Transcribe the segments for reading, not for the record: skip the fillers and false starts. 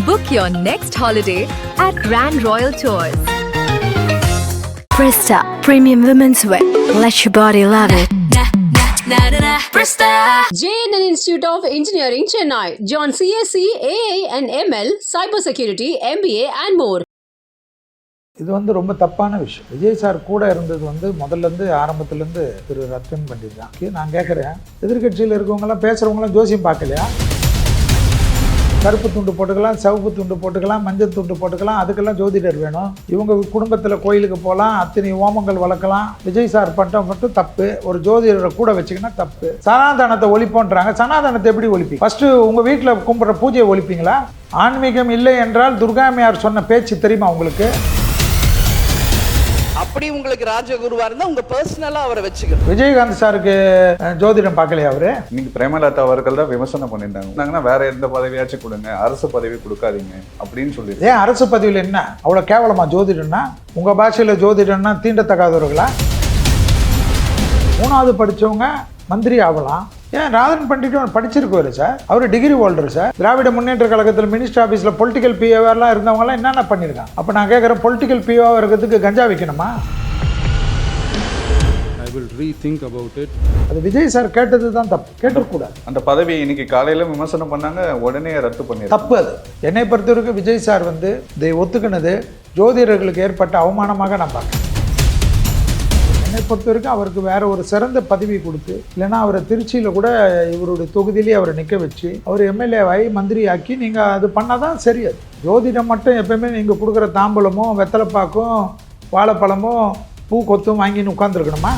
Book your next holiday at Grand Royal Tours. Presta Premium Women's Wear. Let your body love it. JNN Institute of Engineering, Chennai. Join CSC, AA and ML, Cybersecurity, MBA and more. இது வந்து ரொம்ப தப்பான விஷயம். Vijay sir கூட இருந்தது வந்து முதல்லேருந்து ஆரம்பத்துலேருந்து திரு ரத்தன் பண்டிட் தான். நான் கேட்குறேன், எதிர்கட்சியில் இருக்கவங்களாம் பேசுகிறவங்களாம் ஜோசியம் பார்க்கலையா? கருப்பு துண்டு போட்டுக்கலாம், சிவப்பு துண்டு போட்டுக்கலாம், மஞ்சள் துண்டு போட்டுக்கலாம், அதுக்கெல்லாம் ஜோதிடர் வேணும். இவங்க குடும்பத்தில் கோயிலுக்கு போகலாம், அத்தனை ஓமங்கள் வளர்க்கலாம். விஜய் சார் பண்ணுறது மட்டும் தப்பு. ஒரு ஜோதிடரை கூட வச்சுக்கினா தப்பு. சனாதனத்தை ஒழிப்போன்றாங்க. சனாதனத்தை எப்படி ஒழிப்பீங்க? ஃபஸ்ட்டு உங்கள் வீட்டில் கும்பிட்ற பூஜையை ஒழிப்பீங்களா? ஆன்மீகம் இல்லை என்றால் துர்காமியார் சொன்ன பேச்சு தெரியுமா உங்களுக்கு? அப்படி உங்களுக்கு ராஜகுருவா இருந்தா உங்க பர்சனலா அவரை வச்சுக்கணும். விஜயகாந்த் சாருக்கு ஜோதிடம் பார்க்கலையா அவரு? இன்னைக்கு பிரேமலதா அவர்கள் தான் விமர்சனம் பண்ணியிருந்தாங்க. வேற எந்த பதவியாச்சும் கொடுங்க, அரசு பதவி கொடுக்காதீங்க அப்படின்னு சொல்லி. ஏன் அரசு பதவியில் என்ன அவ்வளோ கேவலமா ஜோதிடம்னா? உங்க பாஷையில் ஜோதிடம்னா தீண்டத்தகாதவர்களா? 3வது படித்தவங்க மந்திரி ஆகலாம். ஏன் ராதன் பண்டிட் படிச்சிருக்காரு சார், அவர் degree holder sir. Dravida Munnetra கழகத்தில் மினிஸ்டர் ஆஃபீஸில் பொலிட்டிக்கல் பிஓவெல்லாம் இருந்தவங்கலாம் என்னென்ன பண்ணியிருக்காங்க? அப்போ நான் கேட்குறேன், பொலிட்டிக்கல் பிஓ இருக்கிறதுக்கு கஞ்சா வைக்கணுமா? I will rethink about it. அது விஜய் சார் கேட்டது தான் தப்பு, கேட்கக்கூடாது. அந்த பதவியை இன்னைக்கு காலையில் விமர்சனம் பண்ணாங்க, உடனே ரத்து பண்ணி. தப்பு அது. என்னை பொறுத்தவரைக்கும் விஜய் சார் வந்து இதை ஒத்துக்கினது ஜோதிடர்களுக்கு ஏற்பட்ட அவமானமாக நான் பார்க்குறேன். என்னை பொறுத்த வரைக்கும் அவருக்கு வேற ஒரு சிறந்த பதவி கொடுத்து, இல்லைன்னா அவரை திருச்சியில் கூட இவருடைய தொகுதியிலேயே அவரை நிற்க வச்சு அவர் எம்எல்ஏவாகி மந்திரி ஆக்கி நீங்கள் அது பண்ணால் தான் சரி. அது ஜோதிடம் மட்டும் எப்பயுமே நீங்கள் கொடுக்குற தாம்பூலமும் வெத்தலைப்பாக்கும் வாழைப்பழமும் பூ கொத்தும் வாங்கின்னு உட்காந்துருக்கணுமா?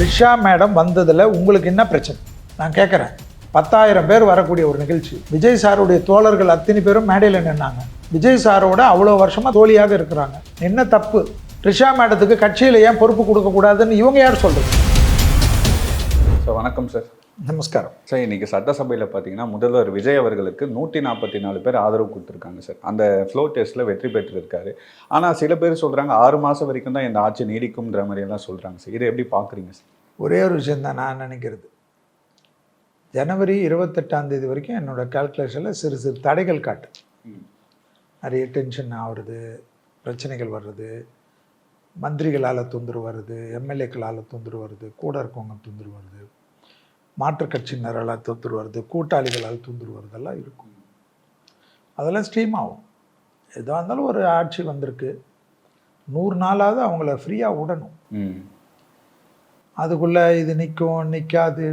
ரிஷா மேடம் வந்ததில் உங்களுக்கு என்ன பிரச்சனை நான் கேட்குறேன். 10,000 பேர் வரக்கூடிய ஒரு நிகழ்ச்சி. விஜய் சாருடைய தோழர்கள் அத்தனை பேரும் மேடையில் நின்னாங்க. விஜய் சாரோட அவ்வளோ வருஷமாக தோழியாக இருக்கிறாங்க. என்ன தப்பு? ரிஷா மேடத்துக்கு கட்சியில் ஏன் பொறுப்பு கொடுக்கக்கூடாதுன்னு இவங்க யார் சொல்கிறது? சார் வணக்கம் சார். நமஸ்காரம் சார். இன்னைக்கு சட்டசபையில் பார்த்தீங்கன்னா முதல்வர் விஜய் அவர்களுக்கு 144 பேர் ஆதரவு கொடுத்துருக்காங்க சார். அந்த ஃப்ளோ டெஸ்ட்டில் வெற்றி பெற்றிருக்காரு. ஆனால் சில பேர் சொல்கிறாங்க 6 மாதம் வரைக்கும் தான் இந்த ஆட்சி நீடிக்கும்ன்ற மாதிரியெல்லாம் சொல்கிறாங்க சார். இதை எப்படி பார்க்குறீங்க சார்? ஒரே ஒரு விஷயந்தான் நான் நினைக்கிறது. ஜனவரி 28ஆம் தேதி வரைக்கும் என்னோடய கால்குலேஷனில் சிறு சிறு தடைகள் காட்டு. நிறைய டென்ஷன் ஆகுறது, பிரச்சனைகள் வர்றது, மந்திரிகளால் தொந்தரவு வருது, எம்எல்ஏக்களால் தொந்தரவு வருது, கூட இருக்கவங்க தொந்தரவு வருது, மாற்றுக் கட்சியினரால் தொந்தரவு வருது, கூட்டாளிகளால் தொந்தரவு வருதெல்லாம் இருக்கும். அதெல்லாம் ஸ்ட்ரீம் ஆகும். எதாக இருந்தாலும் ஒரு ஆட்சி வந்திருக்கு, 100 நாளாவது அவங்கள ஃப்ரீயாக விடணும். அதுக்குள்ளே இது நிற்கும் நிற்காது.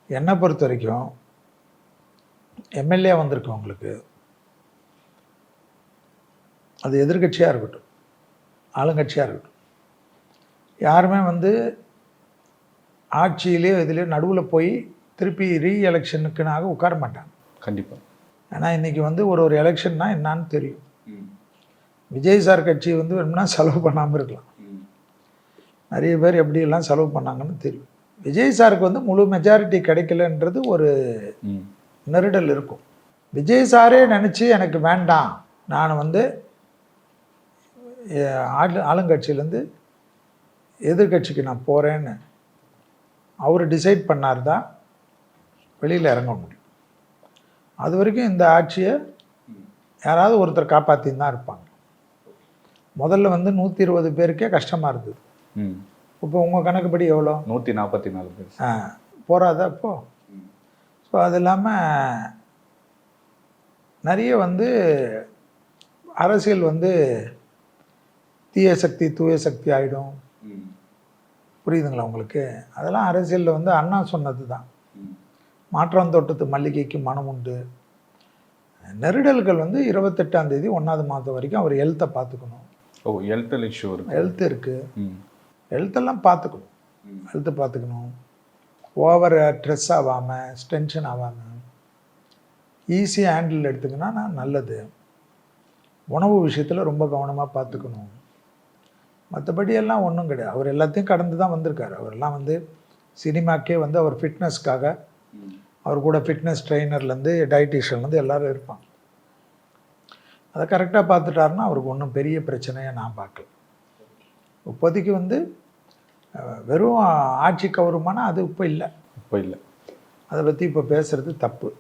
என்னை பொறுத்த வரைக்கும் எம்எல்ஏ வந்திருக்கவங்களுக்கு அது எதிர்கட்சியாக இருக்கட்டும் ஆளுங்கட்சியாக இருக்கட்டும், யாருமே வந்து ஆட்சியிலே இதிலே நடுவில் போய் திருப்பி ரீஎலெக்ஷனுக்குனாக உட்கார மாட்டாங்க. கண்டிப்பாக. ஏன்னா இன்றைக்கி வந்து ஒரு எலெக்ஷன்னா என்னான்னு தெரியும். விஜய் சார் கட்சி வந்து வேணும்னா செலவு பண்ணாமல் இருக்கலாம். நிறைய பேர் எப்படியெல்லாம் செலவு பண்ணாங்கன்னு தெரியும். விஜய் சாருக்கு வந்து முழு மெஜாரிட்டி கிடைக்கலன்றது ஒரு நெருடல் இருக்கும். விஜய் சாரே நினச்சி எனக்கு வேண்டாம், நான் வந்து ஆளுங்கட்சியிலேருந்து எதிர்கட்சிக்கு நான் போகிறேன்னு அவர் டிசைட் பண்ணார் தான் வெளியில் இறங்க முடியும். அது வரைக்கும் இந்த ஆட்சியை யாராவது ஒருத்தர் காப்பாற்றின்னு தான் இருப்பாங்க. முதல்ல வந்து 120 பேருக்கே கஷ்டமாக இருந்தது. இப்போ உங்கள் கணக்குப்படி எவ்வளோ? 144 பேர். போகாதா இப்போ? ஸோ அது இல்லாமல் நிறைய வந்து அரசியல் வந்து தீய சக்தி தூய சக்தி ஆகிடும். புரியுதுங்களா உங்களுக்கு? அதெல்லாம் அரசியலில் வந்து அண்ணா சொன்னது தான். மாற்றம் தோட்டத்து மல்லிகைக்கு மனம் உண்டு. நெருடல்கள் வந்து 28ஆம் தேதி 1வது மாதம் வரைக்கும் அவர் ஹெல்த்தை பார்த்துக்கணும். ஹெல்த் இஷ்யூ இருக்குது. ஹெல்த் இருக்குது, ஹெல்த்தெல்லாம் பார்த்துக்கணும். ஹெல்த்தை பார்த்துக்கணும். ஓவர் ஸ்ட்ரெஸ் ஆகாமல், டென்ஷன் ஆகாமல் ஈஸியாக ஹேண்டில் எடுத்துக்கினா நல்லது. உணவு விஷயத்தில் ரொம்ப கவனமாக பார்த்துக்கணும். மற்றபடி எல்லாம் ஒன்றும் கிடையாது. அவர் எல்லாத்தையும் கடந்து தான் வந்திருக்காரு. அவரெல்லாம் வந்து சினிமாக்கே வந்து அவர் ஃபிட்னஸ்க்காக அவர் கூட ஃபிட்னஸ் ட்ரெயினர்லேருந்து டயட்டிஷியன்லேருந்து எல்லோரும் இருப்பாங்க. அதை கரெக்டாக பார்த்துட்டாருன்னா அவருக்கு ஒன்றும் பெரிய பிரச்சனையை நான் பார்க்கல. இப்போதைக்கு வந்து வெறும் ஆட்சி கௌரவமான அது இப்போ இல்லை. இப்போ இல்லை. அதை பற்றி இப்போ பேசுகிறது தப்பு.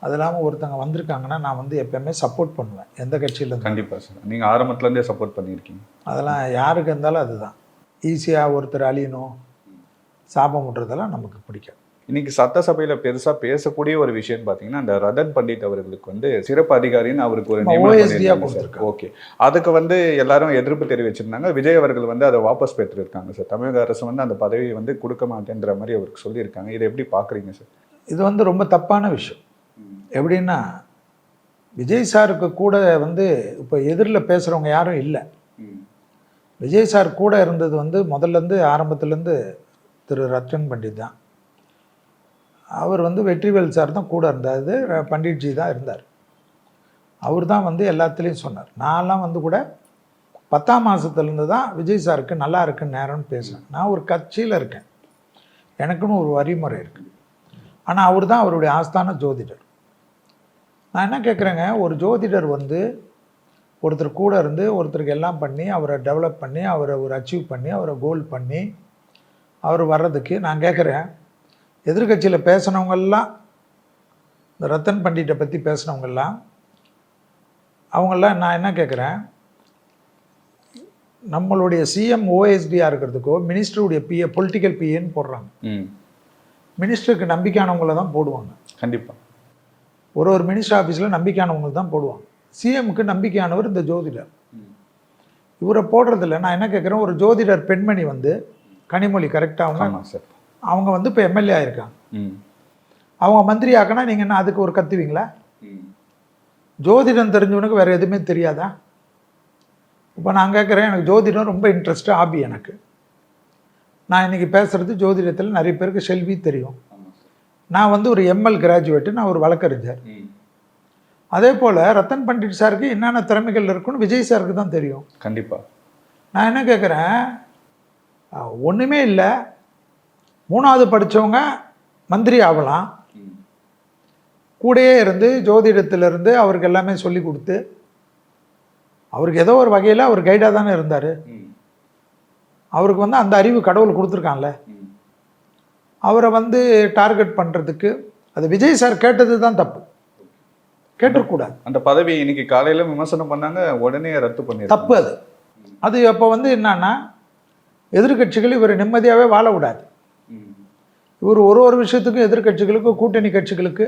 அது இல்லாமல் ஒருத்தங்க வந்திருக்காங்கன்னா நான் வந்து எப்பயுமே சப்போர்ட் பண்ணுவேன், எந்த கட்சியில். கண்டிப்பாக சார், நீங்கள் ஆரம்பத்துலேருந்தே சப்போர்ட் பண்ணியிருக்கீங்க. அதெல்லாம் யாருக்கு இருந்தாலும் அதுதான். ஈஸியாக ஒருத்தர் அழியணும், சாபம் விட்றதெல்லாம் நமக்கு பிடிக்கும். இன்னைக்கு சட்டசபையில் பெருசாக பேசக்கூடிய ஒரு விஷயம் பார்த்தீங்கன்னா, அந்த ரதன் பண்டிட் அவர்களுக்கு வந்து சிறப்பு அதிகாரின்னு அவருக்கு ஒரு OSD-யா கொடுத்துருக்காங்க. ஓகே, அதுக்கு வந்து எல்லாரும் எதிர்ப்பு தெரிவிச்சிருந்தாங்க. விஜய் அவர்கள் வந்து அதை வாபஸ் பெற்றிருக்காங்க சார். தமிழக அரசு வந்து அந்த பதவியை வந்து கொடுக்க மாட்டேன்ற மாதிரி அவருக்கு சொல்லியிருக்காங்க. இதை எப்படி பார்க்குறீங்க சார்? இது வந்து ரொம்ப தப்பான விஷயம். எப்படின்னா, விஜய் சாருக்கு கூட வந்து இப்போ எதிரில் பேசுகிறவங்க யாரும் இல்லை. விஜய் சார் கூட இருந்தது வந்து முதல்லேருந்து ஆரம்பத்துலேருந்து திரு ரத்தன் பண்டிட் தான். அவர் வந்து வெற்றிவேல் சார் தான் கூட இருந்தார், பண்டிட்ஜி தான் இருந்தார். அவர் தான் வந்து எல்லாத்துலேயும் சொன்னார். நான்லாம் வந்து கூட 10ஆம் மாதத்துலேருந்து தான் விஜய் சாருக்கு நல்லா இருக்குன்னு நேரம்னு பேசுகிறேன். நான் ஒரு கட்சியில் இருக்கேன், எனக்குன்னு ஒரு வழிமுறை இருக்குது. ஆனால் அவர் தான் அவருடைய ஆஸ்தான ஜோதிடர். நான் என்ன கேட்குறேங்க, ஒரு ஜோதிடர் வந்து ஒருத்தர் கூட இருந்து ஒருத்தருக்கு எல்லாம் பண்ணி அவரை டெவலப் பண்ணி அவரை ஒரு அச்சீவ் பண்ணி அவரை கோல் பண்ணி அவர் வர்றதுக்கு நான் கேட்குறேன், எதிர்கட்சியில் பேசினவங்கெல்லாம், இந்த ரத்தன் பண்டிட்டை பற்றி பேசினவங்கெல்லாம், அவங்கெல்லாம் நான் என்ன கேட்குறேன், நம்மளுடைய சிஎம் ஓஎஸ்டியாக இருக்கிறதுக்கோ மினிஸ்டருடைய பிஏ பொலிட்டிக்கல் பிஏன்னு போடுறாங்க. மினிஸ்டருக்கு நம்பிக்கையானவங்கள தான் போடுவாங்க. கண்டிப்பாக ஒரு மினிஸ்டர் ஆஃபீஸில் நம்பிக்கையானவங்க தான் போடுவாங்க. சிஎம்க்கு நம்பிக்கையானவர் இந்த ஜோதிடர். இவரை போடுறதில்ல. நான் என்ன கேட்குறேன், ஒரு ஜோதிடர் பெண்மணி வந்து கனிமொழி கரெக்டாக அவங்க வந்து இப்போ எம்எல்ஏ ஆகிருக்காங்க. அவங்க மந்திரி ஆக்கினா நீங்கள் என்ன அதுக்கு ஒரு கத்துவீங்களா? ஜோதிடம் தெரிஞ்சவனுக்கு வேறு எதுவுமே தெரியாதா? இப்போ நான் கேட்குறேன், எனக்கு ஜோதிடம் ரொம்ப இன்ட்ரெஸ்ட்டு, ஹாபி எனக்கு. நான் இன்றைக்கி பேசுகிறது ஜோதிடத்தில் நிறைய பேருக்கு செல்வி தெரியும். நான் வந்து ஒரு எம்எல் கிராஜுவேட்டு, நான் ஒரு வழக்கறிஞர். அதே போல் ரத்தன் பண்டிட் சாருக்கு என்னென்ன திறமைகள் இருக்குன்னு விஜய் சாருக்கு தான் தெரியும். கண்டிப்பாக. நான் என்ன கேட்குறேன், ஒன்றுமே இல்லை, 3வது படித்தவங்க மந்திரி ஆகலாம், கூடயே இருந்து ஜோதிடத்திலிருந்து அவருக்கு எல்லாமே சொல்லி கொடுத்து அவருக்கு ஏதோ ஒரு வகையில் அவர் கைடாக தானே இருந்தார். அவருக்கு வந்து அந்த அறிவு கடவுள் கொடுத்துருக்கான்ல, அவரை வந்து டார்கெட் பண்ணுறதுக்கு அது விஜய் சார் கேட்டது தான் தப்பு, கேட்டுக்கூடாது. அந்த பதவியை இன்னைக்கு காலையில் விமர்சனம் பண்ணாங்க, உடனே ரத்து பண்ணி தப்பு அது. அது அப்போ வந்து என்னன்னா, எதிர்கட்சிகள் இவர் நிம்மதியாகவே வாழ விடாது. இவர் ஒரு விஷயத்துக்கும் எதிர்கட்சிகளுக்கு கூட்டணி கட்சிகளுக்கு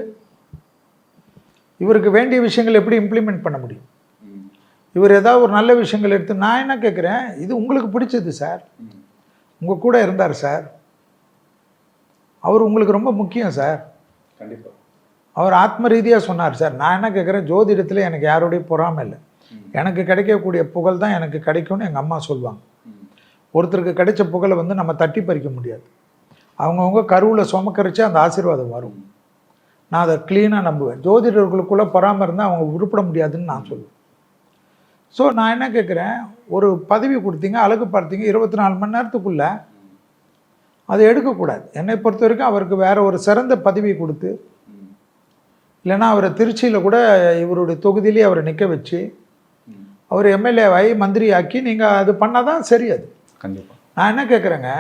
இவருக்கு வேண்டிய விஷயங்கள் எப்படி இம்ப்ளிமெண்ட் பண்ண முடியும்? இவர் ஏதாவது ஒரு நல்ல விஷயங்கள் எடுத்து, நான் என்ன கேட்குறேன், இது உங்களுக்கு பிடிச்சது சார், உங்கள் கூட இருந்தார் சார், அவர் உங்களுக்கு ரொம்ப முக்கியம் சார். கண்டிப்பாக. அவர் ஆத்ம ரீதியாக சொன்னார் சார். நான் என்ன கேட்குறேன், ஜோதிடத்தில் எனக்கு யாரோடைய பொறாமை இல்லை, எனக்கு கிடைக்கக்கூடிய புகழ் தான் எனக்கு கிடைக்கும்னு எங்கள் அம்மா சொல்லுவாங்க. ஒருத்தருக்கு கிடைச்ச புகழை வந்து நம்ம தட்டி பறிக்க முடியாது. அவங்கவுங்க கருவில் சுமக்கரிச்சு அந்த ஆசீர்வாதம் வரும். நான் அதை க்ளீனாக நம்புவேன். ஜோதிடர்களுக்குள்ளே பொறாமல் இருந்தால் அவங்க உருப்பிட முடியாதுன்னு நான் சொல்லுவேன். ஸோ நான் என்ன கேட்குறேன், ஒரு பதவி கொடுத்தீங்க, அழகு பார்த்தீங்க, 24 மணி நேரத்துக்குள்ளே அதை எடுக்கக்கூடாது. என்னை பொறுத்த வரைக்கும் அவருக்கு வேறு ஒரு சிறந்த பதவி கொடுத்து, இல்லைன்னா அவரை திருச்சியில் கூட இவருடைய தொகுதியிலே அவரை நிற்க வச்சு அவர் எம்எல்ஏவாகி மந்திரி ஆக்கி நீங்கள் அது பண்ணால் தான் சரி. அது கண்டிப்பாக. நான் என்ன கேட்குறேங்க,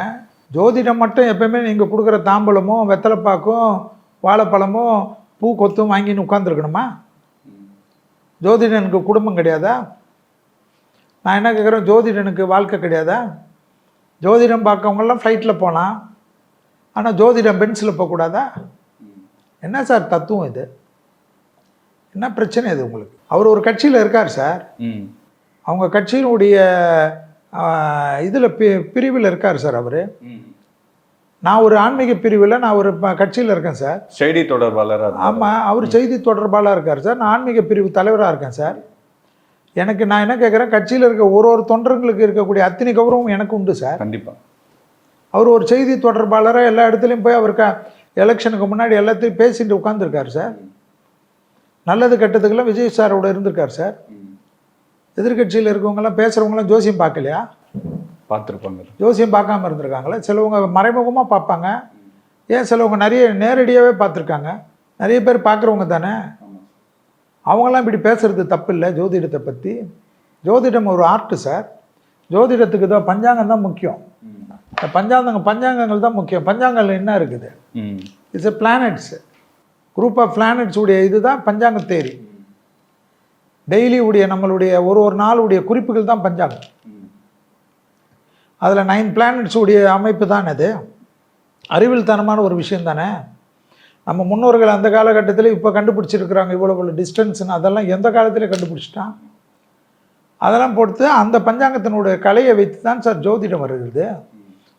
ஜோதிடம் மட்டும் எப்போயுமே நீங்கள் கொடுக்குற தாம்பலமும் வெத்தலைப்பாக்கும் வாழைப்பழமும் பூ கொத்தும் வாங்கின்னு உட்காந்துருக்கணுமா? ஜோதிடனுக்கு குடும்பம் கிடையாதா? நான் என்ன கேட்குறேன், ஜோதிடனுக்கு வாழ்க்கை கிடையாதா? ஜோதிடம் பார்க்கவங்கெல்லாம் ஃப்ளைட்டில் போகலாம், ஆனால் ஜோதிடம் பென்ஸில் போகக்கூடாதா? என்ன சார் தத்துவம் இது? என்ன பிரச்சனை இது உங்களுக்கு? அவர் ஒரு கட்சியில் இருக்கார் சார், அவங்க கட்சியினுடைய இதில் பிரிவில் இருக்கார் சார் அவர். நான் ஒரு ஆன்மீக பிரிவில் நான் ஒரு கட்சியில் இருக்கேன் சார், செய்தி தொடர்பாளராக. ஆமாம், அவர் செய்தி தொடர்பாளராக இருக்கார் சார். நான் ஆன்மீக பிரிவு தலைவராக இருக்கேன் சார். எனக்கு நான் என்ன கேட்குறேன், கட்சியில் இருக்க ஒரு தொண்டர்களுக்கு இருக்கக்கூடிய அத்தனை கௌரவம் எனக்கு உண்டு சார். கண்டிப்பாக. அவர் ஒரு செய்தி தொடர்பாளராக எல்லா இடத்துலையும் போய் அவருக்கு எலெக்ஷனுக்கு முன்னாடி எல்லாத்தையும் பேசிட்டு உட்காந்துருக்கார் சார். நல்லது கெட்டதுக்கெல்லாம் விஜய் சாரோட இருந்திருக்கார் சார். எதிர்கட்சியில் இருக்கவங்கெல்லாம் பேசுகிறவங்களாம் ஜோசியம் பார்க்கலையா? பார்த்துருப்பாங்க. ஜோசியம் பார்க்காம இருந்திருக்காங்களே. சிலவங்க மறைமுகமாக பார்ப்பாங்க, ஏன் சிலவங்க நிறைய நேரடியாகவே பார்த்துருக்காங்க. நிறைய பேர் பார்க்குறவங்க தானே, அவங்களாம் இப்படி பேசுகிறது தப்பு இல்லை. ஜோதிடத்தை பற்றி, ஜோதிடம் ஒரு ஆர்ட்டு சார். ஜோதிடத்துக்கு தான் பஞ்சாங்கம் தான் முக்கியம். பஞ்சாங்கங்கள் தான் முக்கியம். பஞ்சாங்கங்கள் என்ன இருக்குது? It's a planets. Group of planets உடைய இதுதான் பஞ்சாங்க தேரி. டெய்லி உடைய நம்மளுடைய ஒரு நாளுடைய குறிப்புகள் தான் பஞ்சாங்கம். அதில் 9 பிளானட்ஸ் உடைய அமைப்பு தான் அது. அறிவியல் தனமான ஒரு விஷயம் தானே. நம்ம முன்னோர்கள் அந்த காலகட்டத்தில் இப்போ கண்டுபிடிச்சிருக்கிறாங்க இவ்வளோ டிஸ்டன்ஸ்னு, அதெல்லாம் எந்த காலத்தில் கண்டுபிடிச்சிட்டான். அதெல்லாம் பொறுத்து அந்த பஞ்சாங்கத்தினுடைய கலையை வைத்து தான் சார் ஜோதிடம் வருகிறது.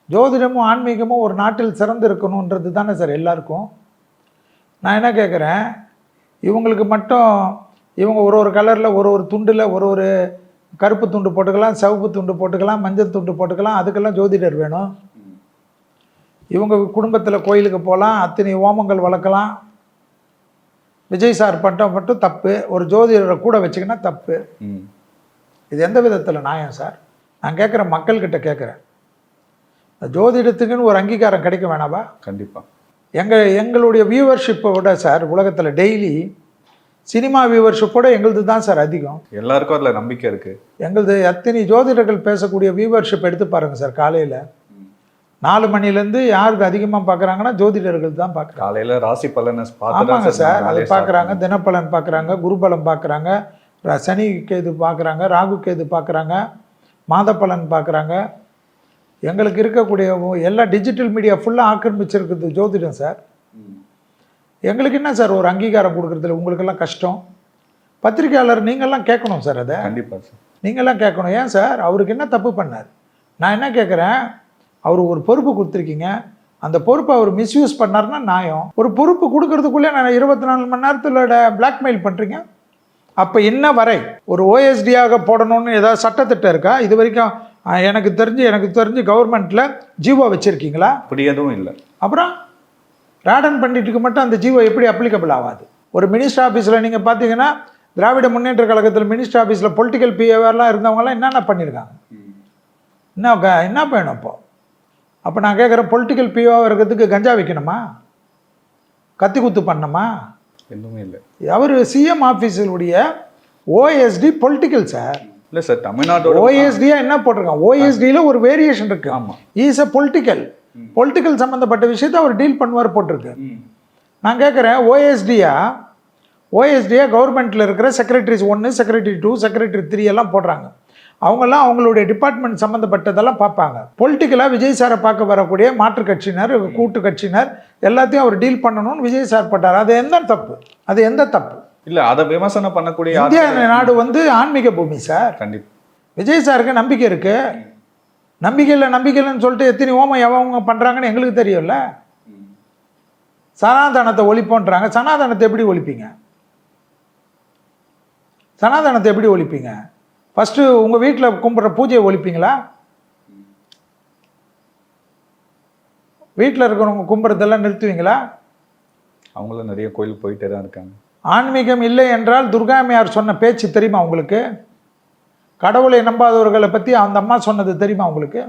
ஜோதிடமும் ஆன்மீகமும் ஒரு நாட்டில் சிறந்து இருக்கணுன்றது தானே சார் எல்லாருக்கும். நான் என்ன கேட்குறேன், இவங்களுக்கு மட்டும் இவங்க ஒரு கலரில் ஒரு துண்டில் ஒரு கருப்பு துண்டு போட்டுக்கலாம், சிவப்பு துண்டு போட்டுக்கலாம், மஞ்சள் துண்டு போட்டுக்கலாம், அதுக்கெல்லாம் ஜோதிடர் வேணும். இவங்க குடும்பத்தில் கோயிலுக்கு போகலாம், அத்தனை ஓமங்கள் வளர்க்கலாம். விஜய் சார் மட்டும் தப்பு, ஒரு ஜோதிடரை கூட வச்சுக்கினா தப்பு. இது எந்த விதத்தில் நியாயம் சார்? நான் கேட்குறேன், மக்கள்கிட்ட கேட்குறேன். ஜோதிடத்துக்குன்னு ஒரு அங்கீகாரம் கிடைக்க வேணாவா? கண்டிப்பாக. எங்களுடைய வியூவர்ஷிப்பை விட சார் உலகத்தில் டெய்லி சினிமா வியூவர்ஷிப்போட எங்களுது தான் சார் அதிகம். எல்லாருக்கும் அதில் நம்பிக்கை இருக்குது. எங்களுது எத்தனை ஜோதிடர்கள் பேசக்கூடிய வியூவர்ஷிப் எடுத்து பாருங்கள் சார். காலையில் 4 மணிலேருந்து யாருக்கு அதிகமாக பார்க்குறாங்கன்னா ஜோதிடர்கள் தான் பார்க்குறாங்க. காலையில் ராசி பலனை ஆமாங்க சார், அது பார்க்குறாங்க. தினப்பலன் பார்க்குறாங்க, குருபலம் பார்க்குறாங்க, சனி கேது பார்க்குறாங்க, ராகு கேது பார்க்குறாங்க, மாத பலன் பார்க்குறாங்க. எங்களுக்கு இருக்கக்கூடிய எல்லா டிஜிட்டல் மீடியா ஃபுல்லாக ஆக்கிரமிச்சிருக்குது ஜோதிடம் சார். எங்களுக்கு என்ன சார் ஒரு அங்கீகாரம் கொடுக்குறதுல உங்களுக்கெல்லாம் கஷ்டம்? பத்திரிகையாளர் நீங்கள்லாம் கேட்கணும் சார். அதை கண்டிப்பாக சார் நீங்கள்லாம் கேட்கணும். ஏன் சார் அவருக்கு என்ன தப்பு பண்ணார்? நான் என்ன கேட்குறேன், அவர் ஒரு பொறுப்பு கொடுத்துருக்கீங்க, அந்த பொறுப்பை அவர் மிஸ்யூஸ் பண்ணார்னா நியாயம். ஒரு பொறுப்பு கொடுக்கறதுக்குள்ளே நான் 24 மணி நேரத்தில் பிளாக்மெயில் பண்ணுறீங்க. அப்போ என்ன வரை ஒரு ஓஎஸ்டியாக போடணும்னு ஏதாவது சட்டத்திட்டம் இருக்கா? இது வரைக்கும் எனக்கு தெரிஞ்சு கவர்மெண்ட்டில் ஜீவோ வச்சுருக்கீங்களா? அப்படி எதுவும் இல்லை. அப்புறம் ராடன் பண்டிட்டுக்கு மட்டும் அந்த ஜீவோ எப்படி அப்ளிகபிள் ஆகாது? ஒரு மினிஸ்டர் ஆஃபீஸில் நீங்கள் பார்த்தீங்கன்னா திராவிட முன்னேற்ற கழகத்தில் மினிஸ்டர் ஆஃபீஸில் பொலிட்டிக்கல் பிஏவர்லாம் இருந்தவங்கலாம் என்னென்ன பண்ணியிருக்காங்க? என்ன வேணும் அப்போ நான் கேட்குறேன், பொலிட்டிக்கல் பிஓவாக இருக்கிறதுக்கு கஞ்சா வைக்கணுமா? கத்தி குத்து பண்ணணுமா? எதுவுமே இல்லை. அவர் சிஎம் ஆஃபீஸினுடைய ஓஎஸ்டி பொலிட்டிக்கல் சார். இல்லை சார், தமிழ்நாட்டோட ஓஎஸ்டியாக என்ன போட்டிருக்கான்? ஓஎஸ்டியில் ஒரு வேரியேஷன் இருக்குது. ஆமாம், இஸ் எ பொலிட்டிக்கல் சம்மந்தப்பட்ட விஷயத்தை அவர் டீல் பண்ணுவார் போட்டிருக்கு. நான் கேட்குறேன், ஓஎஸ்டியாக கவர்மெண்ட்டில் இருக்கிற செக்ரட்டரிஸ் 1, செக்ரட்டரி 2, செக்ரட்டரி 3 எல்லாம் போடுறாங்க. அவங்கெல்லாம் அவங்களுடைய டிபார்ட்மெண்ட் சம்மந்தப்பட்டதெல்லாம் பார்ப்பாங்க. பொலிட்டிக்கலாக விஜய் சாரை பார்க்க வரக்கூடிய மாற்று கட்சியினர், கூட்டு கட்சியினர் எல்லாத்தையும் அவர் டீல் பண்ணணும்னு விஜய் சார் போட்டார். அது எந்த தப்பு இல்லை. அதை விமர்சனம் பண்ணக்கூடிய இந்தியா நாடு ஆன்மீக பூமி சார். கண்டிப்பாக விஜய் சாருக்கு நம்பிக்கை இருக்கு. நம்பிக்கை இல்லைன்னு சொல்லிட்டு எத்தனை ஓமம் எவங்க பண்ணுறாங்கன்னு எங்களுக்கு தெரியும்ல. சனாதனத்தை ஒழிப்போன்றாங்க. சனாதனத்தை எப்படி ஒழிப்பீங்க? ஃபஸ்ட்டு உங்கள் வீட்டில் கும்பிட்ற பூஜையை ஒழிப்பீங்களா? வீட்டில் இருக்கிறவங்க கும்பிட்றதெல்லாம் நிறுத்துவீங்களா? அவங்களும் நிறைய கோயிலுக்கு போயிட்டே தான் இருக்காங்க. ஆன்மீகம் இல்லை என்றால் துர்காமையார் சொன்ன பேச்சு தெரியுமா உங்களுக்கு? கடவுளை நம்பாதவர்களை பற்றி அந்த அம்மா சொன்னது தெரியுமா உங்களுக்கு?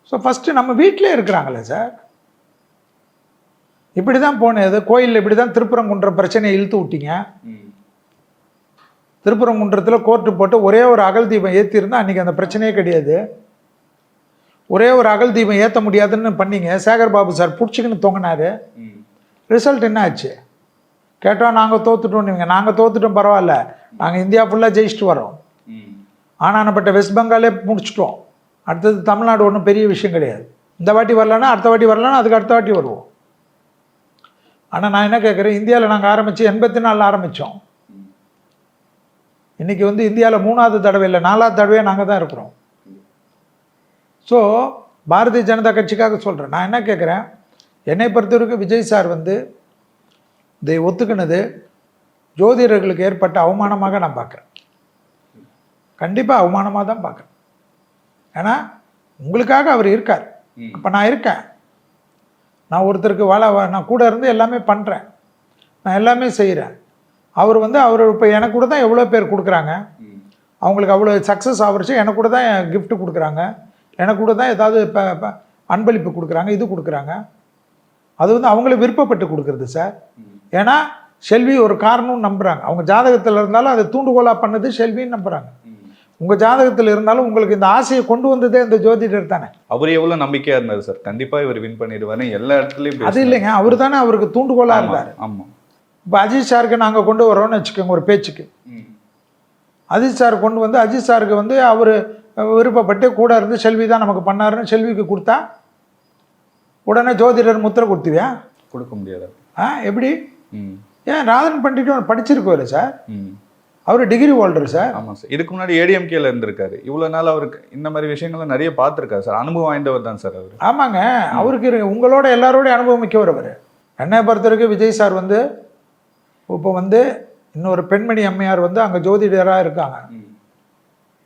ஸோ ஃபஸ்ட்டு நம்ம வீட்டிலே இருக்கிறாங்களே சார். இப்படி தான் போனது கோயிலில். இப்படி தான் திருப்பரங்குன்ற பிரச்சனையை இழுத்து விட்டீங்க. திருப்பரங்குன்றத்தில் கோர்ட்டு போட்டு ஒரே ஒரு அகல் தீபம் ஏற்றிருந்தால் அன்றைக்கி அந்த பிரச்சனையே கிடையாது. ஒரே ஒரு அகல் தீபம் ஏற்ற முடியாதுன்னு பண்ணீங்க. சேகர் பாபு சார் பிடிச்சிக்கின்னு தொங்கினார். ரிசல்ட் என்ன ஆச்சு? கேட்டோம் நாங்கள் தோத்துட்டோம். நாங்கள் தோத்துட்டோம் பரவாயில்ல, நாங்கள் இந்தியா ஃபுல்லாக ஜெயிச்சுட்டு வரோம். ஆனானப்பட்ட வெஸ்ட் பெங்காலே முடிச்சிட்டோம். அடுத்தது தமிழ்நாடு ஒன்றும் பெரிய விஷயம் கிடையாது. இந்த வாட்டி வரலன்னா அடுத்த வாட்டி வரலன்னா அதுக்கு அடுத்த வாட்டி வருவோம். ஆனால் நான் என்ன கேட்குறேன், இந்தியாவில் நாங்கள் ஆரம்பித்து 84 ஆரம்பித்தோம். இன்றைக்கி இந்தியாவில் 3வது தடவை இல்லை 4வது தடவையாக நாங்கள் தான் இருக்கிறோம். ஸோ பாரதிய ஜனதா கட்சிக்காக சொல்கிறேன். நான் என்ன கேட்குறேன், என்னை பொறுத்தவரைக்கும் விஜய் சார் இதை ஒத்துக்கினது ஜோதிடர்களுக்கு ஏற்பட்ட அவமானமாக நான் பார்க்குறேன். கண்டிப்பாக அவமானமாக தான் பார்க்குறேன். ஏன்னா உங்களுக்காக அவர் இருக்கார். அப்போ நான் இருக்கேன். நான் ஒருத்தருக்கு நான் கூட இருந்து எல்லாமே பண்ணுறேன், நான் எல்லாமே செய்கிறேன். அவர் அவர் இப்போ எனக்கு கூட தான் எவ்வளோ பேர் கொடுக்குறாங்க. அவங்களுக்கு அவ்வளோ சக்ஸஸ் ஆகிருச்சு. எனக்கு கூட தான் கிஃப்ட் கொடுக்குறாங்க, எனக்கு கூட தான் ஏதாவது இப்போ அன்பளிப்பு கொடுக்குறாங்க, இது கொடுக்குறாங்க. அது அவங்கள விருப்பப்பட்டு கொடுக்குறது சார். ஏன்னா செல்வி ஒரு காரணம்னு நம்புகிறாங்க. அவங்க ஜாதகத்தில் இருந்தாலும் அதை தூண்டுகோலாக பண்ணது செல்வின்னு நம்புகிறாங்க. உங்கள் ஜாதகத்தில் இருந்தாலும் உங்களுக்கு இந்த ஆசையை கொண்டு வந்ததே இந்த ஜோதிடர் தானே. அவர் எவ்வளவு நம்பிக்கையா இருந்தாரு சார், கண்டிப்பா இவர் வின் பண்ணிடுவாரு எல்லா இடத்துலயும் அது இல்லைங்க, அவர் தானே அவருக்கு தூண்டுகோலாக இருந்தார். ஆமா. இப்போ அஜித் சாருக்கு நாங்கள் கொண்டு வரோம்னு வச்சுக்கோங்க ஒரு பேச்சுக்கு. அஜித் சார் கொண்டு வந்து அஜித் சாருக்கு வந்து அவர் விருப்பப்பட்டு கூட இருந்து செல்வி தான் நமக்கு பண்ணாருன்னு செல்விக்கு கொடுத்தா உடனே ஜோதிடர் முத்திரை கொடுத்துவியா? கொடுக்க முடியாது. எப்படி? ம். ஏன் ராதன் பண்டிட்டு படிச்சிருக்கோரு சார், ம். அவர் டிகிரி ஹோல்டர் சார். ஆமாம் சார், இதுக்கு முன்னாடி ஏடிஎம்கேல இருந்திருக்காரு. இவ்வளோ நாள் அவருக்கு இந்த மாதிரி விஷயங்கள்லாம் நிறைய பார்த்துருக்காரு சார், அனுபவம் வாய்ந்தவர் தான் சார் அவர். ஆமாங்க, அவருக்கு உங்களோட எல்லாரோடய அனுபவம் மிக்கவர் அவர். என்னை பொறுத்த வரைக்கும் விஜய் சார் வந்து இப்போ வந்து இன்னொரு பெண்மணி அம்மையார் வந்து அங்கே ஜோதிடராக இருக்காங்க,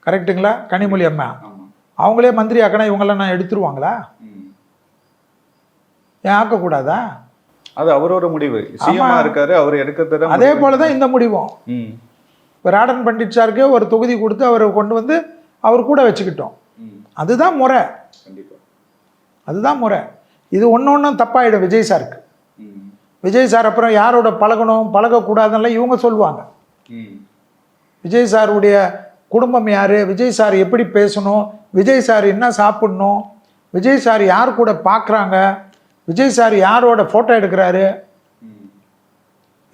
கரெக்டுங்களா? கனிமொழி அம்மா, அவங்களே மந்திரி ஆக்கினா இவங்களாம் நான் எடுத்துருவாங்களா? ஏன் ஆக்கக்கூடாதா? அது அவரோட முடிவு. சிஎம்மா இருக்காரு, அவர் எடுக்கிறது. அதே போல தான் இந்த முடிவும். ம். இப்போ ராடன் பண்டிட் சாருக்கு ஒரு தொகுதி கொடுத்து அவரை கொண்டு வந்து அவர் கூட வச்சுக்கிட்டோம். அதுதான் முறை, அதுதான் முறை. இது ஒன்று ஒன்றும் தப்பாயிடும் விஜய் சாருக்கு. விஜய் சார் அப்புறம் யாரோட பழகணும் பழகக்கூடாதுன்னெலாம் இவங்க சொல்லுவாங்க. விஜய் சாருடைய குடும்பம் யார், விஜய் சார் எப்படி பேசணும், விஜய் சார் என்ன சாப்பிட்ணும், விஜய் சார் யார் கூட பார்க்குறாங்க, விஜய் சார் யாரோட ஃபோட்டோ எடுக்கிறாரு,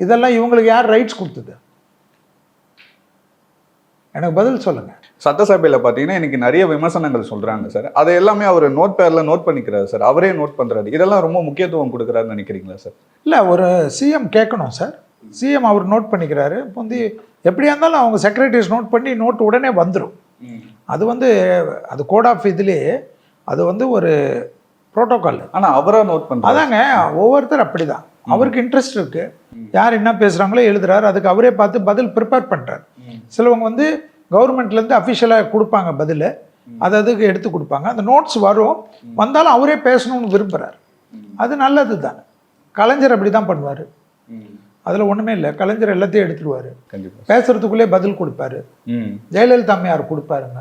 இதெல்லாம் இவங்களுக்கு யார் ரைட்ஸ் கொடுத்தது? எனக்கு பதில் சொல்லுங்கள். சட்டசபையில் பார்த்தீங்கன்னா எனக்கு நிறைய விமர்சனங்கள் சொல்கிறாங்க சார், அதை எல்லாமே அவர் நோட் பேரில் நோட் பண்ணிக்கிறாரு சார், அவரே நோட் பண்ணுறாரு. இதெல்லாம் ரொம்ப முக்கியத்துவம் கொடுக்குறாருன்னு நினைக்கிறீங்களா சார்? இல்லை, ஒரு சிஎம் கேட்கணும் சார். சிஎம் அவர் நோட் பண்ணிக்கிறாரு. இப்போ வந்து எப்படியா இருந்தாலும் அவங்க செக்ரட்டரிஸ் நோட் பண்ணி நோட் உடனே வந்துடும். அது வந்து அது கோட் ஆஃப் இதுலேயே அது வந்து ஒரு ப்ரோட்டோக்கால். ஆனால் அவராக நோட் பண்ணுறாரு. அதாங்க, ஒவ்வொருத்தர் அப்படி தான். அவருக்கு இன்ட்ரெஸ்ட் இருக்குது, யார் என்ன பேசுகிறாங்களோ எழுதுறாரு, அதுக்கு அவரே பார்த்து பதில் ப்ரிப்பேர் பண்ணுறாரு. சிலவங்க வந்து கவர்மெண்ட்லேருந்து அஃபிஷியலாக கொடுப்பாங்க பதில், அதுக்கு எடுத்து கொடுப்பாங்க, அந்த நோட்ஸ் வரும், வந்தாலும் அவரே பேசணும்னு விரும்புகிறார். அது நல்லது தான். கலைஞர் அப்படி தான் பண்ணுவார், அதில் ஒன்றுமே இல்லை. கலைஞர் எல்லாத்தையும் எடுத்துடுவார், பேசுறதுக்குள்ளே பதில் கொடுப்பாரு. ஜெயலலிதா அம்மையார் கொடுப்பாருங்க,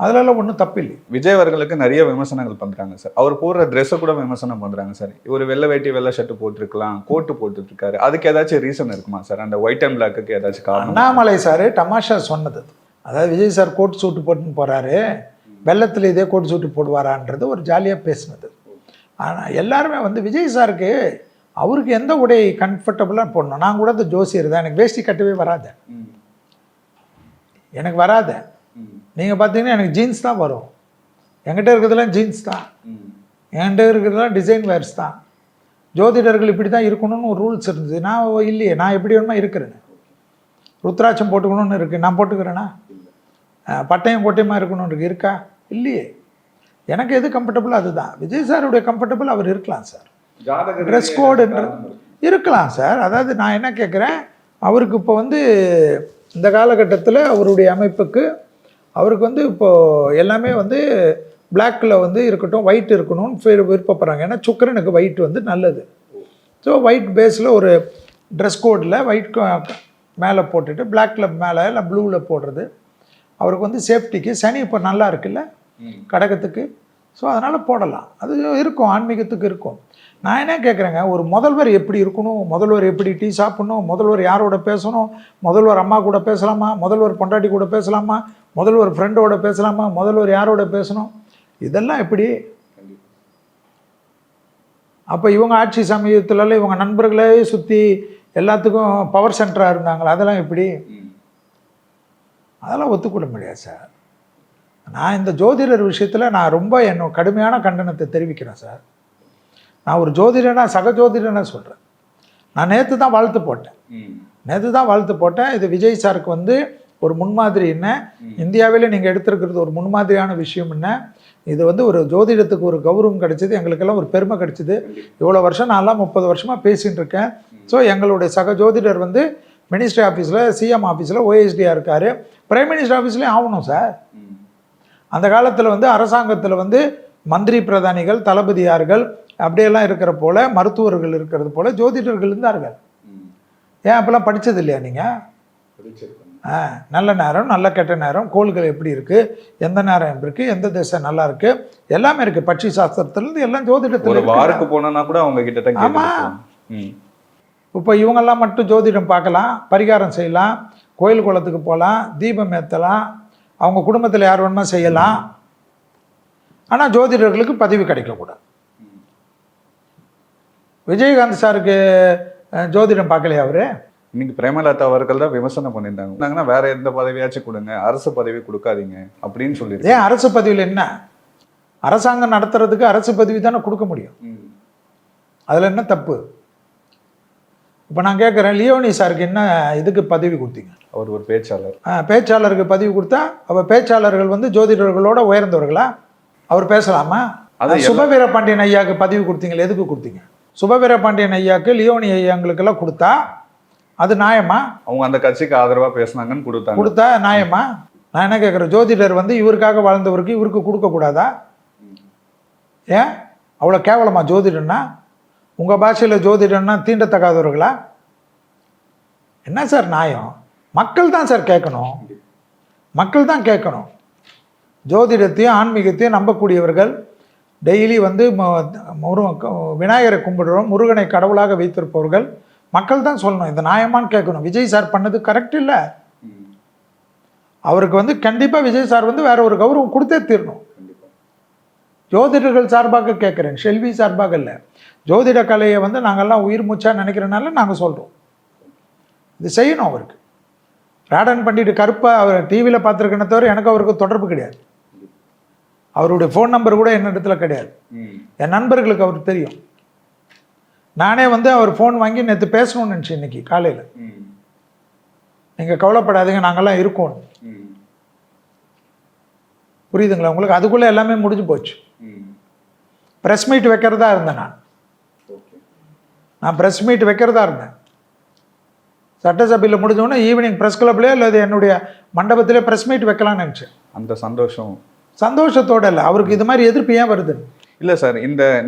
அதிலெல்லாம் ஒன்றும் தப்பில்லை. விஜய் அவர்களுக்கு நிறைய விமர்சனங்கள் பண்ணுறாங்க சார். அவர் போடுற ட்ரெஸ்ஸை கூட விமர்சனம் பண்ணுறாங்க சார். இவர் வெள்ளை வேட்டி வெள்ளை ஷர்ட்டு போட்டிருக்கலாம், கோட்டு போட்டுருக்காரு, அதுக்கு ஏதாச்சும் ரீசன் இருக்குமா சார்? அந்த ஒயிட் அண்ட் பிளாக்கு ஏதாச்சும் காரணம்? அண்ணாமலை சார் தமாஷா சொன்னது. அதாவது விஜய் சார் கோட் சூட்டு போட்டுன்னு போகிறாரு, வெள்ளத்தில் இதே கோட் சூட்டு போடுவாரான்றது ஒரு ஜாலியாக பேசுனது. ஆனால் எல்லாருமே வந்து விஜய் சாருக்கு அவருக்கு எந்த உடை கம்ஃபர்டபுளாக போடணும். நான் கூட இந்த ஜோசியர் தான், எனக்கு வேஷ்டி கட்டவே வராது, எனக்கு வராது. நீங்கள் பார்த்தீங்கன்னா எனக்கு ஜீன்ஸ் தான் வரும். என்கிட்ட இருக்கிறதுலாம் ஜீன்ஸ் தான், என்கிட்ட இருக்கிறதுலாம் டிசைன் வேர்ஸ் தான். ஜோதிடர்கள் இப்படி தான் இருக்கணும்னு ஒரு ரூல்ஸ் இருந்தது. நான் இல்லையே, நான் எப்படி வேணுமா இருக்கிறேன்னு. ருத்ராட்சம் போட்டுக்கணும்னு இருக்குது, நான் போட்டுக்கிறேன்னா? பட்டயம் கோட்டையமாக இருக்கணும்னு இருக்கா? இல்லையே. எனக்கு எது கம்ஃபர்டபுள் அதுதான். விஜய் சாருடைய கம்ஃபர்டபுள் அவர் இருக்கலாம் சார், ட்ரெஸ் கோடுன்றது இருக்கலாம் சார். அதாவது நான் என்ன கேட்குறேன், அவருக்கு இப்போ வந்து இந்த காலகட்டத்தில் அவருடைய அமைப்புக்கு அவருக்கு வந்து இப்போது எல்லாமே வந்து பிளாக்கில் வந்து இருக்கட்டும், ஒயிட் இருக்கணும்னு விருப்பப்படுறாங்க. ஏன்னா சுக்கரனுக்கு ஒயிட் வந்து நல்லது. ஸோ ஒயிட் பேஸில் ஒரு ட்ரெஸ் கோடில் ஒயிட் மேலே போட்டுட்டு பிளாக்கில் மேலே இல்லை ப்ளூவில் போடுறது அவருக்கு வந்து சேஃப்டிக்கு. சனி இப்போ நல்லா இருக்குல்ல கடகத்துக்கு, ஸோ அதனால் போடலாம். அது இருக்கும், ஆன்மீகத்துக்கு இருக்கும். நான் என்ன கேட்குறேங்க, ஒரு முதல்வர் எப்படி இருக்கணும், முதல்வர் எப்படி டீ சாப்பிட்ணும், முதல்வர் யாரோட பேசணும், முதல்வர் அம்மா கூட பேசலாமா, முதல்வர் பொண்டாட்டி கூட பேசலாமா, முதல்வர் ஃப்ரெண்டோட பேசலாமா, முதல்வர் யாரோட பேசணும், இதெல்லாம் எப்படி? அப்போ இவங்க ஆட்சி சமயத்துலலாம் இவங்க நண்பர்களே சுற்றி எல்லாத்துக்கும் பவர் சென்டராக இருந்தாங்களா, அதெல்லாம் எப்படி? அதெல்லாம் ஒத்துக்கொள்ள முடியாது சார். நான் இந்த ஜோதிடர் விஷயத்தில் நான் ரொம்ப என்னோட கடுமையான கண்டனத்தை தெரிவிக்கிறேன் சார். நான் ஒரு ஜோதிடனா சக ஜோதிடனா சொல்கிறேன். நான் நேற்று தான் வாழ்த்து போட்டேன். இது விஜய் சாருக்கு வந்து ஒரு முன்மாதிரி என்ன, இந்தியாவில் நீங்கள் எடுத்திருக்கிறது ஒரு முன்மாதிரியான விஷயம் என்ன, இது வந்து ஒரு ஜோதிடத்துக்கு ஒரு கௌரவம் கிடைச்சிது, எங்களுக்கெல்லாம் ஒரு பெருமை கிடைச்சிது. இவ்வளோ வருஷம் நான்லாம் 30 வருஷமாக பேசிகிட்டு இருக்கேன். ஸோ எங்களுடைய சக ஜோதிடர் வந்து மினிஸ்ட்ரி ஆஃபீஸில், சிஎம் ஆஃபீஸில் ஓஎஸ்டியாக இருக்கார், பிரைம் மினிஸ்டர் ஆஃபீஸ்லேயும் ஆகணும் சார். அந்த காலத்தில் வந்து அரசாங்கத்தில் வந்து மந்திரி பிரதானிகள், தளபதியார்கள் அப்படியெல்லாம் இருக்கிற போல், மருத்துவர்கள் இருக்கிறது போல் ஜோதிடர்கள் இருந்தார்கள். ஏன் அப்போல்லாம் படித்தது இல்லையா நீங்கள்? நல்ல நேரம், நல்ல கெட்ட நேரம், கோள்கள் எப்படி இருக்குது, எந்த நேரம் எப்படி இருக்குது, எந்த திசை நல்லா இருக்குது, எல்லாமே இருக்குது. பட்சி சாஸ்திரத்துலேருந்து எல்லாம் ஜோதிடத்தில் வாருக்கு போனோன்னா கூட அவங்க கிட்ட. ஆமாம். இப்போ இவங்கெல்லாம் மட்டும் ஜோதிடம் பார்க்கலாம், பரிகாரம் செய்யலாம், கோயில் குளத்துக்கு போகலாம், தீபம் ஏற்றலாம், அவங்க குடும்பத்தில் யார் வேணுமா செய்யலாம். ஆனால் ஜோதிடர்களுக்கு பதவி கிடைக்கக்கூடாது. விஜயகாந்த் சாருக்கு ஜோதிடம் பார்க்கலையா அவரு? இன்னைக்கு பிரேமலதா அவர்கள் தான் விமர்சனம் பண்ணியிருந்தாங்க. வேற எந்த பதவியாச்சும் கொடுங்க, அரசு பதவி கொடுக்காதீங்க அப்படின்னு சொல்லியிருக்கேன். ஏன் அரசு பதவியில் என்ன? அரசாங்கம் நடத்துறதுக்கு அரசு பதவி தானே கொடுக்க முடியும். அதில் என்ன தப்பு? இப்போ நான் கேட்குறேன், லியோனி சாருக்கு என்ன இதுக்கு பதவி கொடுத்தீங்க? அவர் ஒரு பேச்சாளர். பேச்சாளருக்கு பதவி கொடுத்தா அவர் பேச்சாளர்கள் வந்து ஜோதிடர்களோட உயர்ந்தவர்களா? அவர் பேசலாமா? சுபவீர பாண்டியன் ஐயாவுக்கு பதவி கொடுத்தீங்களே, எதுக்கு கொடுத்தீங்க? சுபவீர பாண்டியன் ஐயாவுக்கு லியோனி ஐயாங்களுக்கெல்லாம் கொடுத்தா அது நியாயமா? அவங்க அந்த கட்சிக்கு ஆதரவாக பேசினாங்கன்னு கொடுத்தா நியாயமா? நான் என்ன கேட்குறேன், ஜோதிடர் வந்து இவருக்காக வாழ்ந்தவருக்கு இவருக்கு கொடுக்கக்கூடாதா? ஏன் அவ்வளோ கேவலமா ஜோதிடன்னா? உங்கள் பாஷையில் ஜோதிடன்னா தீண்டத்தகாதவர்களா? என்ன சார் நியாயம்? மக்கள் தான் சார் கேட்கணும். மக்கள் தான் கேட்கணும். ஜோதிடத்தையும் ஆன்மீகத்தையும் நம்பக்கூடியவர்கள் டெய்லி வந்து விநாயகரை கும்பிடுறோம், முருகனை கடவுளாக வைத்திருப்பவர்கள் மக்கள் தான் சொல்லணும். இந்த நியாயமான்னு கேட்கணும். விஜய் சார் பண்ணது கரெக்ட் இல்லை. அவருக்கு வந்து கண்டிப்பாக விஜய் சார் வந்து வேற ஒரு கௌரவம் கொடுத்தே தீரணும். ஜோதிடர்கள் சார்பாக கேட்குறேன், ஷெல்வி சார்பாக இல்லை. ஜோதிட கலையை வந்து நாங்கள்லாம் உயிர் மூச்சா நினைக்கிறனால நாங்கள் சொல்கிறோம், இது செய்யணும். அவருக்கு ராடன் பண்ணிட்டு கருப்பாக அவர் டிவியில் பார்த்துருக்கேனே தவிர எனக்கு அவருக்கு தொடர்பு கிடையாது. அவருடைய ஃபோன் நம்பர் கூட என்ன இடத்துல கிடையாது. என் நண்பர்களுக்கு அவருக்கு தெரியும். நானே வந்து அவர் ஃபோன் வாங்கி நேற்று பேசணும்னு நினச்சேன் இன்னைக்கு காலையில். நீங்கள் கவலைப்படாதீங்க, நாங்கள்லாம் இருக்கோம். புரியுதுங்களா உங்களுக்கு? அதுக்குள்ளே எல்லாமே முடிஞ்சு போச்சு. ப்ரெஸ் மீட் வைக்கிறதா இருந்தேன். நான் ப்ரெஸ் மீட் வைக்கிறதா இருந்தேன். சட்டசபையில் முடிஞ்சோடனே ஈவினிங் ப்ரெஸ் கிளப்லேயே அல்லது என்னுடைய மண்டபத்திலே ப்ரெஸ் மீட் வைக்கலாம்னு நினச்சேன். அந்த சந்தோஷத்தோடு இல்லை, அவருக்கு இது மாதிரி எதிர்ப்பு ஏன் வருது? இல்லை சார்,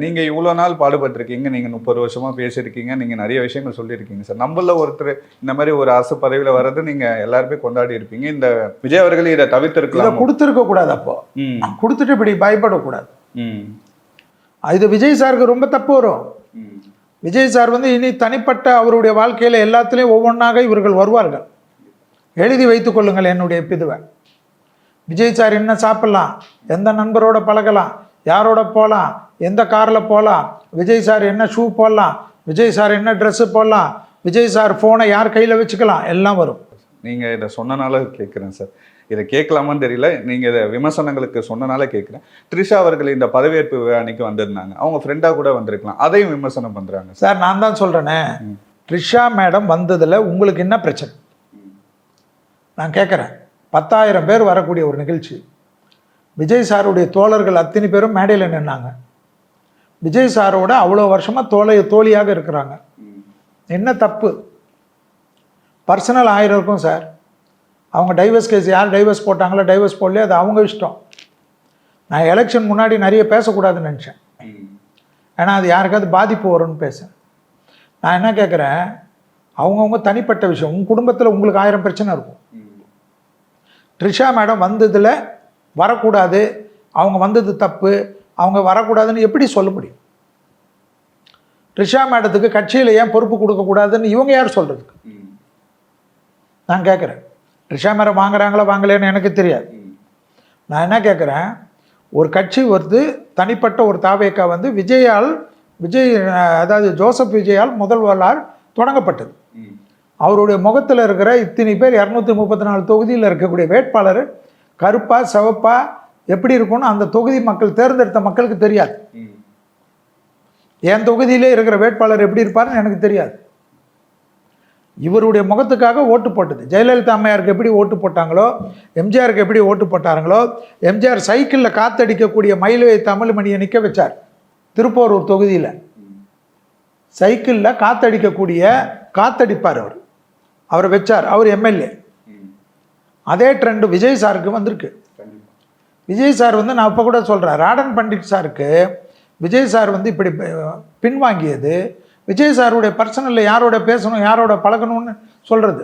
நீங்கள் இவ்வளோ நாள் பாடுபட்டிருக்கீங்க, நீங்கள் 30 வருஷமாக பேசியிருக்கீங்க, நீங்கள் நிறைய விஷயங்கள் சொல்லியிருக்கீங்க சார். நம்மள ஒருத்தர் இந்த மாதிரி ஒரு அரசு பதவியில் வர்றது நீங்கள் எல்லாருமே கொண்டாடி இருப்பீங்க. இந்த விஜய் அவர்கள் இதை தவிர்த்திருக்கலாம், கொடுத்துருக்க கூடாது. அப்போ கொடுத்துட்டு இப்படி பயப்படக்கூடாது. இது விஜய் சாருக்கு ரொம்ப தப்பு வரும். விஜய் சார் வந்து இனி தனிப்பட்ட அவருடைய வாழ்க்கையில் எல்லாத்துலேயும் ஒவ்வொன்றாக இவர்கள் வருவார்கள். எழுதி வைத்துக் கொள்ளுங்கள் என்னுடைய பிதுவை. விஜய் சார் என்ன சாப்பிட்லாம், எந்த நண்பரோட பழகலாம், யாரோட போகலாம், எந்த காரில் போகலாம், விஜய் சார் என்ன ஷூ போடலாம், விஜய் சார் என்ன ட்ரெஸ்ஸு போடலாம், விஜய் சார் ஃபோனை யார் கையில் வச்சுக்கலாம், எல்லாம் வரும். நீங்கள் இதை சொன்னனால கேட்குறேன் சார். இதை கேட்கலாமான்னு தெரியல, நீங்கள் இதை விமர்சனங்களுக்கு சொன்னனால கேட்குறேன். த்ரிஷா அவர்கள் இந்த பதவியேற்பு அன்னைக்கு வந்திருந்தாங்க, அவங்க ஃப்ரெண்டாக கூட வந்திருக்கலாம், அதையும் விமர்சனம் பண்ணுறாங்க சார். நான் தான் சொல்கிறேனே, த்ரிஷா மேடம் வந்ததில் உங்களுக்கு என்ன பிரச்சனை? நான் கேட்குறேன். 10,000 பேர் வரக்கூடிய ஒரு நிகழ்ச்சி, விஜய் சாருடைய தோழர்கள் அத்தனை பேரும் மேடையில் நின்னாங்க. விஜய் சாரோட அவ்வளோ வருஷமாக தோழியாக இருக்கிறாங்க. என்ன தப்பு? பர்சனல் ஆயிருக்கும் சார். அவங்க டைவர்ஸ் கேஸ், யார் டைவர்ஸ் போட்டாங்களோ டைவர்ஸ் போடலையோ அது அவங்க இஷ்டம். நான் எலெக்ஷன் முன்னாடி நிறைய பேசக்கூடாதுன்னு நினச்சேன், ஏன்னா அது யாருக்காவது பாதிப்பு வரும்னு பேச. நான் என்ன கேட்குறேன், அவங்கவுங்க தனிப்பட்ட விஷயம். உங்கள் குடும்பத்தில் உங்களுக்கு 1000 பிரச்சனை இருக்கும். த்ரிஷா மேடம் வந்ததில் வரக்கூடாது, அவங்க வந்தது தப்பு, அவங்க வரக்கூடாதுன்னு எப்படி சொல்ல முடியும்? த்ரிஷா மேடத்துக்கு கட்சியில் ஏன் பொறுப்பு கொடுக்கக்கூடாதுன்னு இவங்க யார் சொல்கிறதுக்கு? நான் கேட்குறேன். த்ரிஷா மேடம் வாங்குறாங்களா வாங்கலைன்னு எனக்கு தெரியாது. நான் என்ன கேட்குறேன், ஒரு கட்சி வருது, தனிப்பட்ட ஒரு தாவேக்கா வந்து விஜய் அதாவது ஜோசப் விஜயால் முதல்வரால் தொடங்கப்பட்டது. அவருடைய முகத்தில் இருக்கிற இத்தனை பேர் 234 தொகுதியில் இருக்கக்கூடிய வேட்பாளர் கருப்பா சிவப்பா எப்படி இருக்கும்னு அந்த தொகுதி மக்கள், தேர்ந்தெடுத்த மக்களுக்கு தெரியாது. என் தொகுதியிலே இருக்கிற வேட்பாளர் எப்படி இருப்பாருன்னு எனக்கு தெரியாது. இவருடைய முகத்துக்காக ஓட்டு போட்டது. ஜெயலலிதா அம்மையாருக்கு எப்படி ஓட்டு போட்டாங்களோ, எம்ஜிஆருக்கு எப்படி ஓட்டு போட்டாங்களோ, எம்ஜிஆர் சைக்கிளில் காத்தடிக்கக்கூடிய மயிலை தமிழ்மணியை நிற்க வச்சார் திருப்போரூர் தொகுதியில். சைக்கிளில் காத்தடிப்பார் அவரை வச்சார், அவர் எம்எல்ஏ. அதே ட்ரெண்டு விஜய் சாருக்கு வந்திருக்கு. விஜய் சார் வந்து நான் இப்போ கூட சொல்கிறேன், ராடன் பண்டிட் சாருக்கு விஜய் சார் வந்து இப்படி பின்வாங்கியது விஜய் சாருடைய பர்சனலில் யாரோட பேசணும் யாரோட பழகணும்னு சொல்கிறது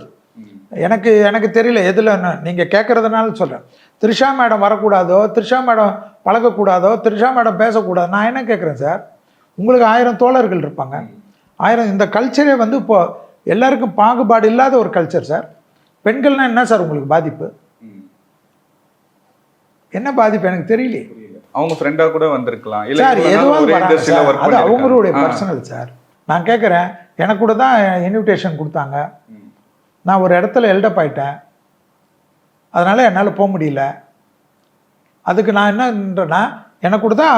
எனக்கு தெரியல. எதில் நீங்கள் கேட்குறதுனால சொல்கிறேன். த்ரிஷா மேடம் வரக்கூடாதோ, த்ரிஷா மேடம் பழகக்கூடாதோ, த்ரிஷா மேடம் பேசக்கூடாது. நான் என்ன கேட்குறேன் சார், உங்களுக்கு 1000 தோழர்கள் இருப்பாங்க, 1000. இந்த கல்ச்சரே வந்து இப்போது எல்லாருக்கும் பாகுபாடு இல்லாத ஒரு கல்ச்சர் சார். பெண்கள்னால் என்ன சார் உங்களுக்கு பாதிப்பு? என்ன பாதிப்பு எனக்கு தெரியலையே அவங்க ஃப்ரெண்டா கூட வந்திருக்கலாம் இல்ல சார். இவ்வளவு நாள் எதுவாக ஒரே வராங்க இண்டஸ்ட்ரியில சார். ஒர்க் அது அவங்களுடைய பண்ணிருக்காங்க. Personal sir. நான் கேட்குறேன், எனக்கு கூட தான் இன்விடேஷன் கொடுத்தாங்க. நான் ஒரு இடத்துல எல்டப் ஆயிட்டேன், அதனால் என்னால் போக முடியல. அதுக்கு நான் என்னன்றேன்னா, எனக்கு கூட தான்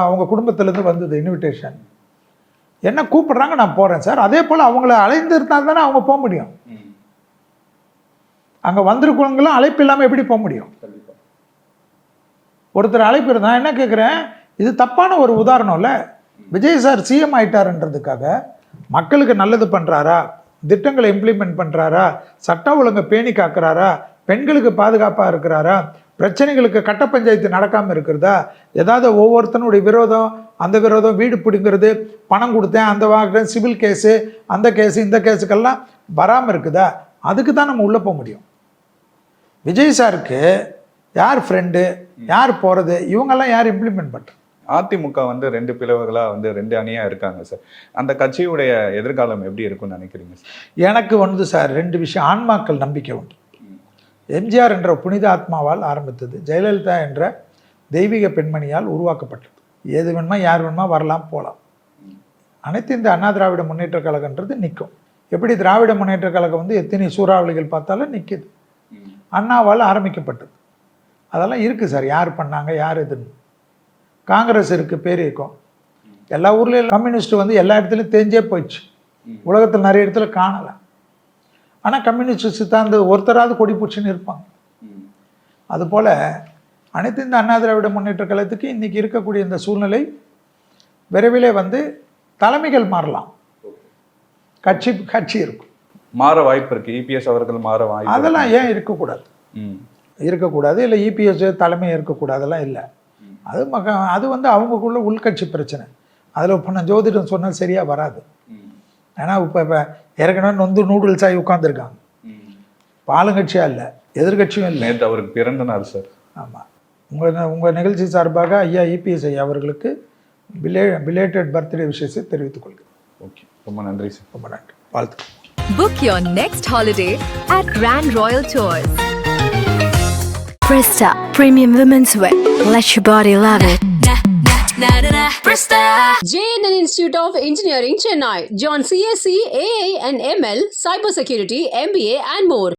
அவங்க குடும்பத்திலேருந்து வந்தது இன்விடேஷன். என்ன கூப்பிடுறாங்க, நான் போகிறேன் சார். அதே போல் அவங்கள அழைந்திருந்தால் தானே அவங்க போக முடியும். அங்கே வந்திருக்கவங்களும் அழைப்பு இல்லாமல் எப்படி போக முடியும்? ஒருத்தர் அழைப்பு இருந்தால் என்ன கேட்குறேன், இது தப்பான ஒரு உதாரணம் இல்லை. விஜய் சார் சிஎம் ஆயிட்டாருன்றதுக்காக மக்களுக்கு நல்லது பண்ணுறாரா, திட்டங்களை இம்ப்ளிமெண்ட் பண்ணுறாரா, சட்ட ஒழுங்கை பேணி காக்கிறாரா, பெண்களுக்கு பாதுகாப்பாக இருக்கிறாரா, பிரச்சனைகளுக்கு கட்ட பஞ்சாயத்து நடக்காமல் இருக்கிறதா, ஏதாவது ஒவ்வொருத்தனுடைய விரோதம், அந்த விரோதம், வீடு பிடிங்கிறது, பணம் கொடுத்தேன், அந்த வாங்குறேன், சிவில் கேஸு, அந்த கேஸு, இந்த கேஸுக்கெல்லாம் வராமல் இருக்குதா, அதுக்கு தான் நம்ம உள்ளே போக முடியும். விஜய் சாருக்கு யார் ஃப்ரெண்டு, யார் போகிறது, இவங்கெல்லாம் யார் இம்ப்ளிமெண்ட் பண்ணுறது? அதிமுக வந்து 2 பிளவுகளா வந்து 2 அணியா இருக்காங்க சார். அந்த கட்சியுடைய எதிர்காலம் எப்படி இருக்கும்னு நினைக்கிறீங்க சார்? எனக்கு வந்து சார் 2 விஷயம். ஆன்மாக்கள் நம்பிக்கை உண்டு. எம்ஜிஆர் என்ற புனித ஆத்மாவால் ஆரம்பித்தது, ஜெயலலிதா என்ற தெய்வீக பெண்மணியால் உருவாக்கப்பட்டது. எது வேணுமா யார் வேணுமா வரலாம் போகலாம். அனைத்து இந்த அண்ணா திராவிட முன்னேற்ற கழகன்றது நிற்கும். எப்படி திராவிட முன்னேற்ற கழகம் வந்து எத்தனை சூறாவளிகள் பார்த்தாலும் நிற்கிது. அண்ணாவால் ஆரம்பிக்கப்பட்டது. அதெல்லாம் இருக்குது சார். யார் பண்ணாங்க, யார் எதுன்னு. காங்கிரஸ் இருக்குது, பேர் இருக்கும். எல்லா ஊர்லேயும் கம்யூனிஸ்ட் வந்து எல்லா இடத்துலையும் தேஞ்சே போயிடுச்சு. உலகத்தில் நிறைய இடத்துல காணலை. ஆனால் கம்யூனிஸ்ட் சித்தாந்த ஒருத்தராவது கொடி பூச்சின்னு இருப்பாங்க. அதுபோல் அனைத்து இந்த அண்ணா திராவிட முன்னேற்ற கழகத்துக்கு இன்றைக்கி இருக்கக்கூடிய இந்த சூழ்நிலை விரைவிலே வந்து தலைமைகள் மாறலாம். கட்சி இருக்கும், மாற வாய்ப்பு இருக்கு. இபிஎஸ் அவர்கள் மாற வாய்ப்பு, அதெல்லாம் ஏன் இருக்கக்கூடாது? இருக்கக்கூடாது இல்லை இபிஎஸ் தலைமை இருக்கக்கூடாதெல்லாம் இல்லை. அது வந்து அவங்களுக்குள்ள உள்கட்சி பிரச்சனை. அதில் இப்போ நான் ஜோதிடம் சொன்னால் சரியாக வராது. ஏன்னா இப்போ ஏற்கனவே நொந்து நூடுல்ஸ் ஆகி உட்காந்துருக்காங்க. ஆளுங்கட்சியாக இல்லை, எதிர்கட்சியும் இல்லை. நேற்று அவருக்கு பிறந்த நாள் சார். ஆமாம். உங்கள் நிகழ்ச்சி சார்பாக ஐயா இபிஎஸ் ஐயா அவர்களுக்கு பிலேட்டட் பர்த்டே விஷயத்தை தெரிவித்துக் கொள்கிறேன். ஓகே, ரொம்ப நன்றி சார். ரொம்ப நன்றி, வாழ்த்து. Book your next holiday at Grand Royal Tours. Presta Premium Women's Wear. Let your body love it. JNN Institute of Engineering, Chennai. Join CSE, AA and ML, Cybersecurity, MBA and more.